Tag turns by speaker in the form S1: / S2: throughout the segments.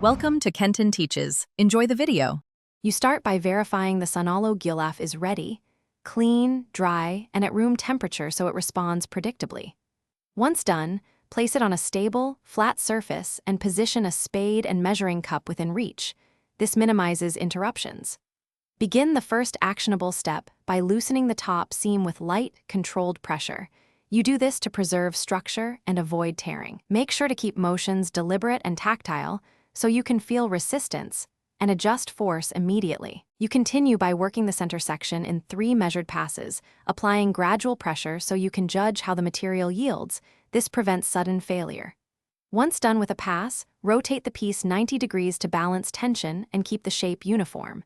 S1: Welcome to Kenton Teaches. Enjoy the video.
S2: You start by verifying the Sunaulo Gulaf is ready, clean, dry, and at room temperature so it responds predictably. Once done, place it on a stable, flat surface and position a spade and measuring cup within reach. This minimizes interruptions. Begin the first actionable step by loosening the top seam with light, controlled pressure. You do this to preserve structure and avoid tearing. Make sure to keep motions deliberate and tactile so you can feel resistance and adjust force immediately. You continue by working the center section in 3 measured passes, applying gradual pressure so you can judge how the material yields. This prevents sudden failure. Once done with a pass, rotate the piece 90 degrees to balance tension and keep the shape uniform.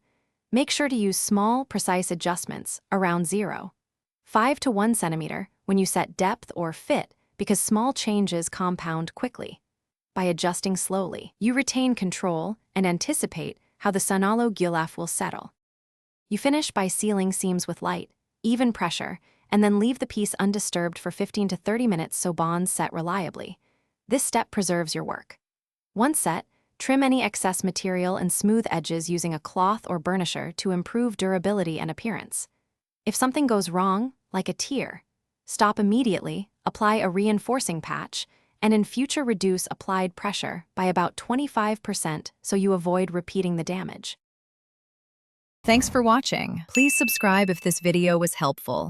S2: Make sure to use small, precise adjustments, around 0.5 to 1 centimeter, when you set depth or fit, because small changes compound quickly. By adjusting slowly, you retain control and anticipate how the Sunaulo Gulaf will settle. You finish by sealing seams with light, even pressure, and then leave the piece undisturbed for 15 to 30 minutes so bonds set reliably. This step preserves your work. Once set, trim any excess material and smooth edges using a cloth or burnisher to improve durability and appearance. If something goes wrong, like a tear, stop immediately, apply a reinforcing patch, and in future reduce applied pressure by about 25% so you avoid repeating the damage.
S1: Thanks for watching. Please subscribe if this video was helpful.